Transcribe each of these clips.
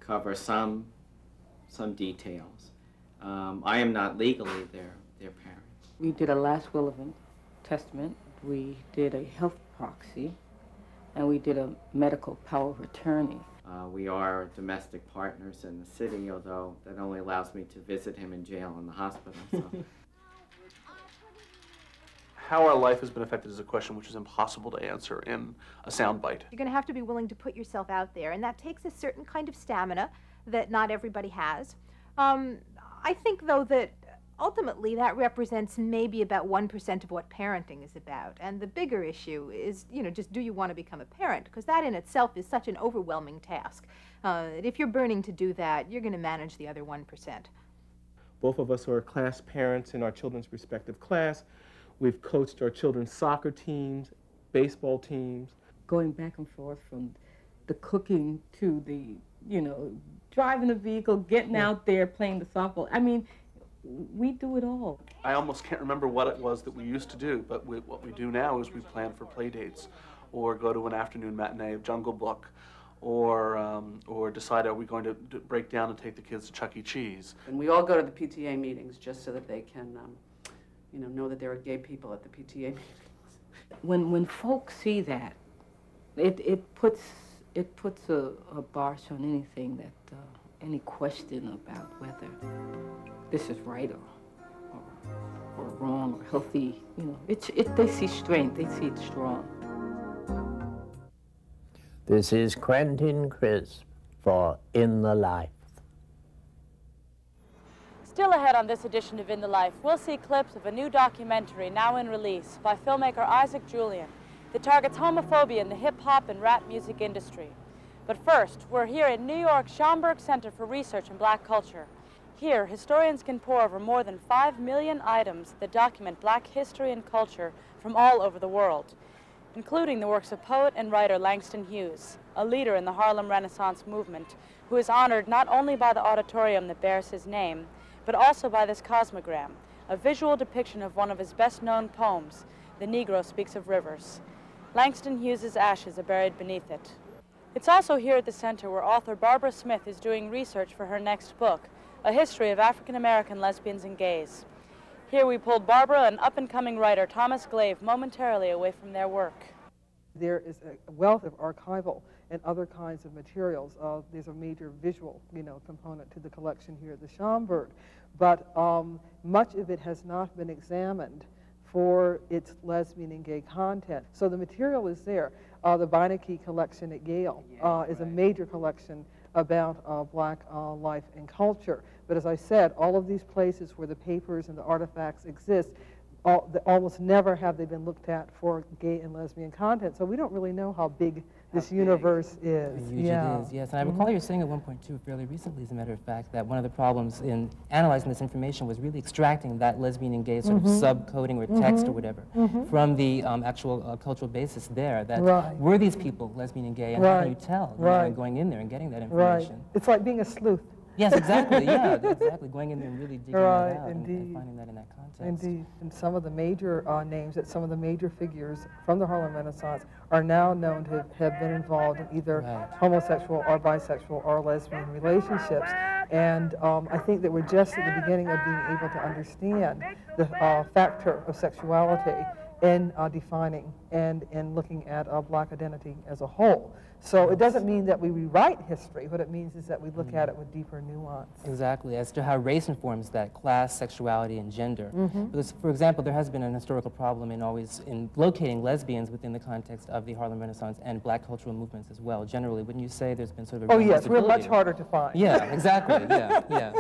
cover some details. I am not legally their parent. We did a last will and testament. We did a health proxy, and we did a medical power of attorney. We are domestic partners in the city, although that only allows me to visit him in jail and the hospital. So. How our life has been affected is a question which is impossible to answer in a soundbite. You're going to have to be willing to put yourself out there, and that takes a certain kind of stamina that not everybody has. I think, though, that ultimately that represents maybe about 1% of what parenting is about. And the bigger issue is, you know, just do you want to become a parent? Because that in itself is such an overwhelming task. If you're burning to do that, you're going to manage the other 1%. Both of us are class parents in our children's respective class. We've coached our children's soccer teams, baseball teams. Going back and forth from the cooking to the, you know, driving the vehicle, getting out there, playing the softball. I mean, we do it all. I almost can't remember what it was that we used to do, but what we do now is we plan for play dates, or go to an afternoon matinee of Jungle Book, or decide, are we going to break down and take the kids to Chuck E. Cheese. And we all go to the PTA meetings just so that they can, you know that there are gay people at the PTA meetings. When folks see that, it puts a barge on anything that, any question about whether this is right or wrong or healthy, you know, they see strength, they see it strong. This is Quentin Crisp for In the Life. Still ahead on this edition of In the Life, we'll see clips of a new documentary now in release by filmmaker Isaac Julian that targets homophobia in the hip-hop and rap music industry. But first, we're here at New York's Schomburg Center for Research in Black Culture. Here, historians can pore over more than 5 million items that document black history and culture from all over the world, including the works of poet and writer Langston Hughes, a leader in the Harlem Renaissance movement, who is honored not only by the auditorium that bears his name, but also by this cosmogram, a visual depiction of one of his best-known poems, The Negro Speaks of Rivers. Langston Hughes's ashes are buried beneath it. It's also here at the center where author Barbara Smith is doing research for her next book, A History of African-American Lesbians and Gays. Here we pulled Barbara and up-and-coming writer Thomas Glave momentarily away from their work. There is a wealth of archival and other kinds of materials. There's a major visual, component to the collection here at the Schomburg, but much of it has not been examined for its lesbian and gay content. So the material is there. The Beinecke collection at Yale is a major collection about black life and culture. But as I said, all of these places where the papers and the artifacts exist, almost never have they been looked at for gay and lesbian content. So we don't really know how big this universe is. Huge it is, yes. And I recall you saying at one point, too, fairly recently, as a matter of fact, that one of the problems in analyzing this information was really extracting that lesbian and gay sort of subcoding or text or whatever from the actual cultural basis there. That were these people lesbian and gay, and how can you tell? You know, going in there and getting that information. It's like being a sleuth. Yes, exactly, yeah, exactly. Going in there and really digging that out and finding that in that context. Indeed. And some of the major names that some of the major figures from the Harlem Renaissance are now known to have been involved in either homosexual or bisexual or lesbian relationships. And I think that we're just at the beginning of being able to understand the factor of sexuality in defining and in looking at black identity as a whole. So it doesn't mean that we rewrite history. What it means is that we look at it with deeper nuance. Exactly, as to how race informs that, class, sexuality, and gender. Because, for example, there has been an historical problem in locating lesbians within the context of the Harlem Renaissance and black cultural movements as well. Generally, wouldn't you say there's been sort of a yes, we're much harder to find. Yeah, exactly, yeah.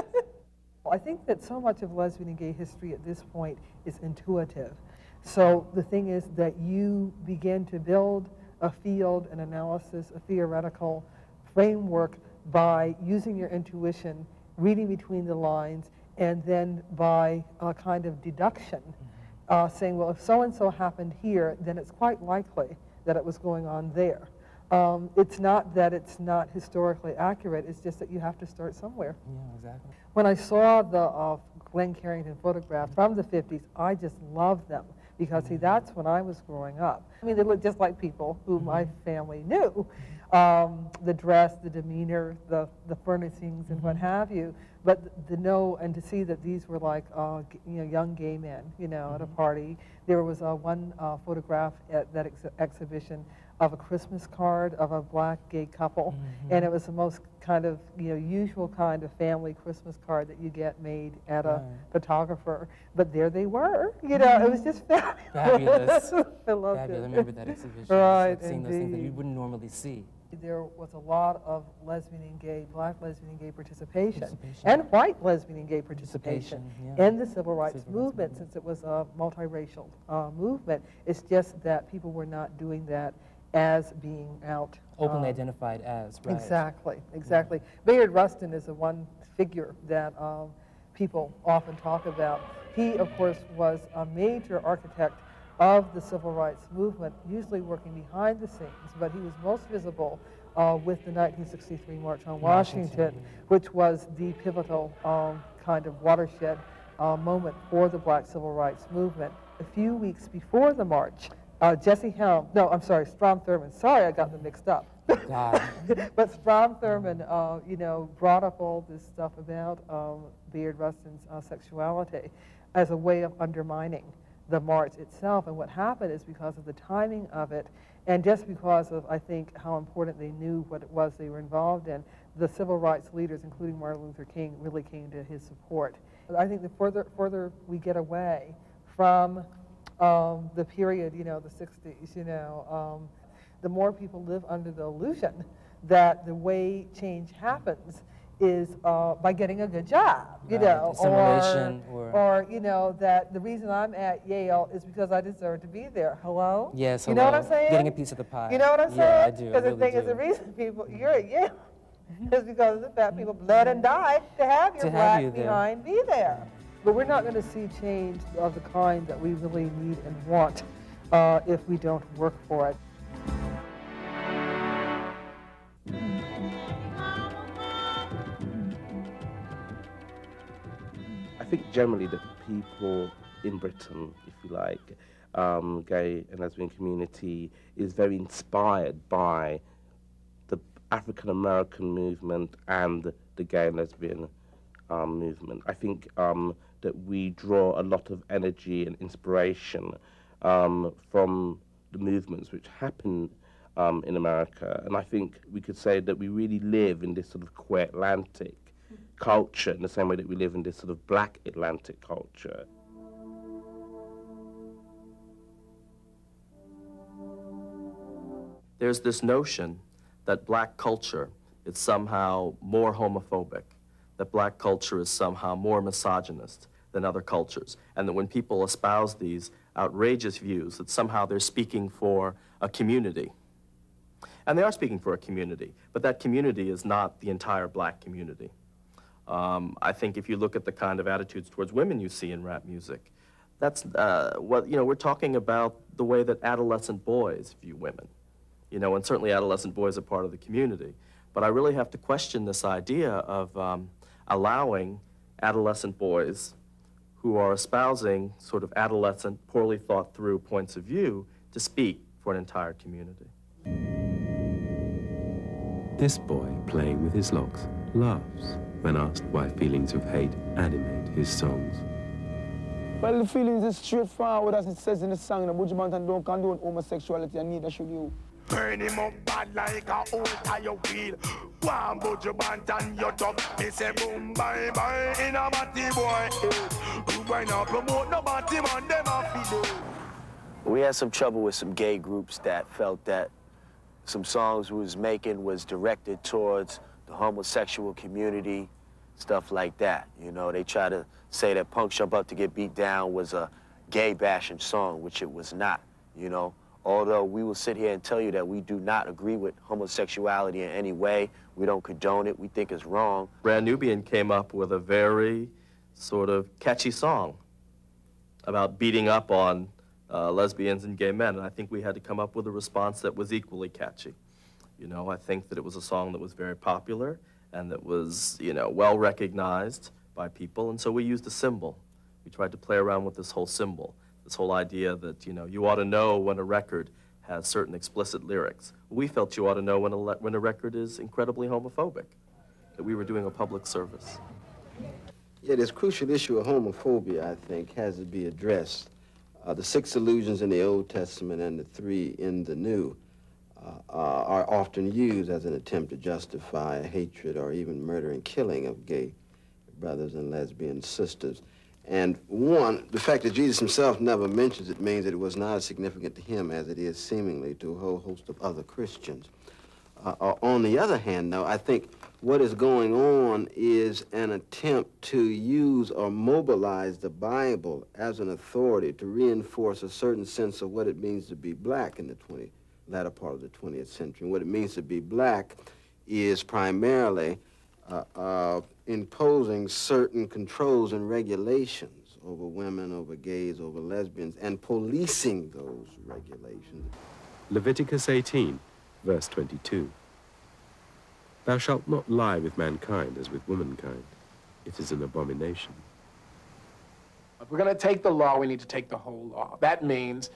I think that so much of lesbian and gay history at this point is intuitive. So the thing is that you begin to build a field, an analysis, a theoretical framework by using your intuition, reading between the lines, and then by a kind of deduction, saying, well, if so-and-so happened here, then it's quite likely that it was going on there. It's not that it's not historically accurate, it's just that you have to start somewhere. Yeah, exactly. When I saw the Glenn Carrington photographs from the 50s, I just loved them. Because, see, that's when I was growing up. I mean, they look just like people who my family knew. the dress, the demeanor, the furnishings, and what have you. But to know and to see that these were like young gay men, at a party. There was one photograph at that exhibition of a Christmas card of a black gay couple, and it was the most kind of usual kind of family Christmas card that you get made at a photographer. But there they were, it was just fabulous. I loved it. I remember that exhibition. Right, seeing those things that you wouldn't normally see. There was a lot of lesbian and gay, black lesbian and gay participation. And white lesbian and gay participation in the civil rights movement, since it was a multiracial movement. It's just that people were not doing that as being out. Openly identified as, right. Exactly, exactly. Bayard Rustin is the one figure that people often talk about. He, of course, was a major architect of the civil rights movement, usually working behind the scenes, but he was most visible with the 1963 March on Washington, which was the pivotal kind of watershed moment for the black civil rights movement. A few weeks before the march, Strom Thurmond, sorry I got them mixed up. But Strom Thurmond, brought up all this stuff about Bayard Rustin's sexuality as a way of undermining the march itself. And what happened is, because of the timing of it, and just because of, I think, how important they knew what it was they were involved in, the civil rights leaders, including Martin Luther King, really came to his support. I think the further we get away from the period, the 60s, the more people live under the illusion that the way change happens is by getting a good job, or that the reason I'm at Yale is because I deserve to be there. Hello? Yes, you know what I'm saying? Getting a piece of the pie. You know what I'm saying? Yeah, I do. Because the thing is, the reason you're at Yale is because of the fact people bled and died to have your black behind be there. But we're not going to see change of the kind that we really need and want if we don't work for it. I think generally that people in Britain, if you like, gay and lesbian community is very inspired by the African American movement and the gay and lesbian movement. I think that we draw a lot of energy and inspiration from the movements which happen in America, and I think we could say that we really live in this sort of queer Atlantic culture in the same way that we live in this sort of black Atlantic culture. There's this notion that black culture is somehow more homophobic, that black culture is somehow more misogynist than other cultures, and that when people espouse these outrageous views, that somehow they're speaking for a community. And they are speaking for a community, but that community is not the entire black community. I think if you look at the kind of attitudes towards women you see in rap music, that's we're talking about the way that adolescent boys view women, and certainly adolescent boys are part of the community. But I really have to question this idea of allowing adolescent boys who are espousing sort of adolescent, poorly thought through points of view to speak for an entire community. This boy, playing with his locks, laughs when asked why feelings of hate animate his songs. Well, the feelings is straightforward, as it says in the song, the Buju Banton don't condone homosexuality, and neither should you. Burn him up bad like a old tire wheel. One Buju Banton, you tough. They say boom, bye, bye, in a batty boy. Who why not promote no batty man, them a feel. We had some trouble with some gay groups that felt that some songs we was making was directed towards the homosexual community, stuff like that. They try to say that Punk Jump Up to Get Beat Down was a gay bashing song, which it was not, Although we will sit here and tell you that we do not agree with homosexuality in any way. We don't condone it. We think it's wrong. Brand Nubian came up with a very sort of catchy song about beating up on lesbians and gay men, and I think we had to come up with a response that was equally catchy. I think that it was a song that was very popular and that was, well recognized by people, and so we used a symbol. We tried to play around with this whole symbol, this whole idea that, you ought to know when a record has certain explicit lyrics. We felt you ought to know when a record is incredibly homophobic, that we were doing a public service. Yeah, this crucial issue of homophobia, I think, has to be addressed. The 6 allusions in the Old Testament and the 3 in the New are often used as an attempt to justify hatred or even murder and killing of gay brothers and lesbian sisters. And one, the fact that Jesus himself never mentions it means that it was not as significant to him as it is seemingly to a whole host of other Christians. On the other hand, though, I think what is going on is an attempt to use or mobilize the Bible as an authority to reinforce a certain sense of what it means to be black in the latter part of the 20th century. And what it means to be black is primarily imposing certain controls and regulations over women, over gays, over lesbians, and policing those regulations. Leviticus 18, verse 22. Thou shalt not lie with mankind as with womankind. It is an abomination. If we're going to take the law, we need to take the whole law. That means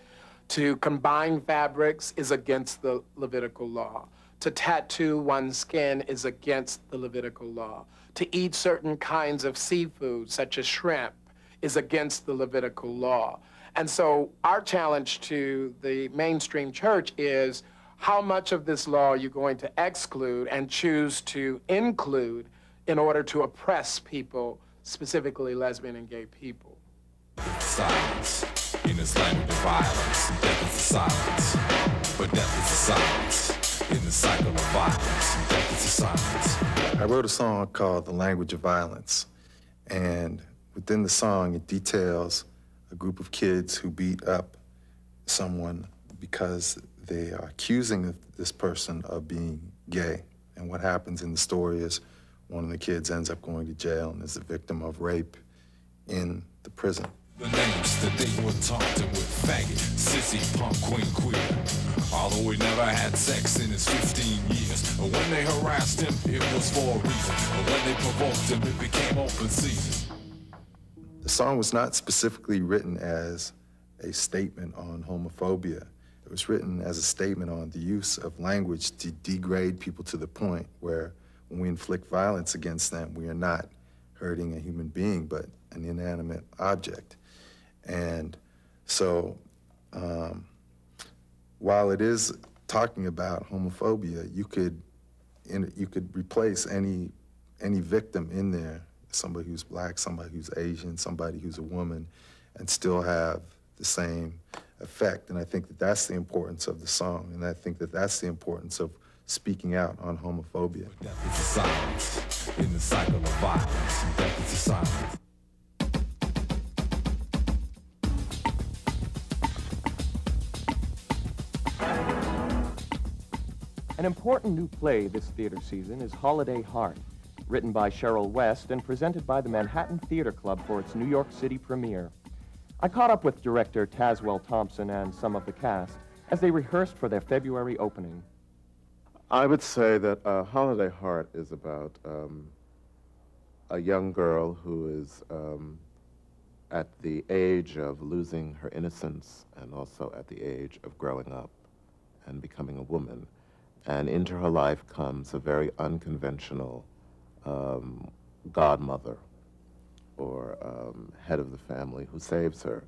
to combine fabrics is against the Levitical law. To tattoo one's skin is against the Levitical law. To eat certain kinds of seafood, such as shrimp, is against the Levitical law. And so our challenge to the mainstream church is how much of this law are you going to exclude and choose to include in order to oppress people, specifically lesbian and gay people. Silence. In this language of violence, death is a silence. But death is a silence. In the cycle of violence, death is a silence. I wrote a song called The Language of Violence, and within the song it details a group of kids who beat up someone because they are accusing this person of being gay. And what happens in the story is one of the kids ends up going to jail and is the victim of rape in the prison. The names that they were taunting with: faggot, sissy, punk, queen, queer. Although he never had sex in his 15 years. When they harassed him, it was for a reason. When they provoked him, it became open season. The song was not specifically written as a statement on homophobia. It was written as a statement on the use of language to degrade people to the point where when we inflict violence against them, we are not hurting a human being, but an inanimate object. And so, while it is talking about homophobia, you could replace any victim in there, somebody who's black, somebody who's Asian, somebody who's a woman, and still have the same effect. And I think that that's the importance of the song, and I think that that's the importance of speaking out on homophobia. Death is a silence. In the cycle of violence, death is a silence. An important new play this theater season is Holiday Heart, written by Cheryl West and presented by the Manhattan Theater Club for its New York City premiere. I caught up with director Tazwell Thompson and some of the cast as they rehearsed for their February opening. I would say that Holiday Heart is about a young girl who is at the age of losing her innocence and also at the age of growing up and becoming a woman. And into her life comes a very unconventional godmother or head of the family who saves her.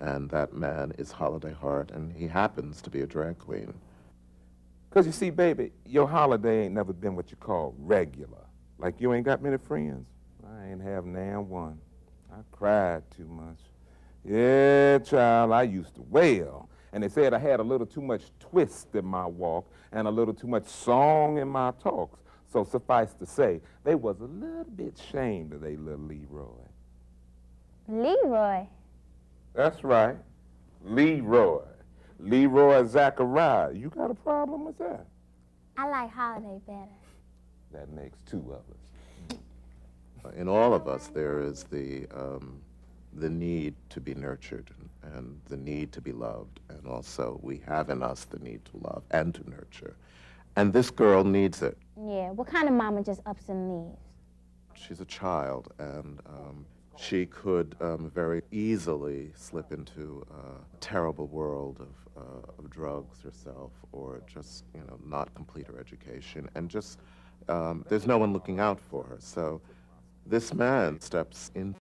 And that man is Holiday Heart, and he happens to be a drag queen. Because you see, baby, your holiday ain't never been what you call regular. Like you ain't got many friends. I ain't have now one. I cried too much. Yeah, child, I used to wail. And they said I had a little too much twist in my walk and a little too much song in my talks. So suffice to say, they was a little bit ashamed of their little Leroy. Leroy? That's right, Leroy. Leroy Zachariah. You got a problem with that? I like Holiday better. That makes two of us. In all of us, there is the need to be nurtured and the need to be loved. And also, we have in us the need to love and to nurture. And this girl needs it. Yeah, what kind of mama just ups and leaves? She's a child, and she could very easily slip into a terrible world of drugs herself, or just, you know, not complete her education, and just there's no one looking out for her. So this man steps into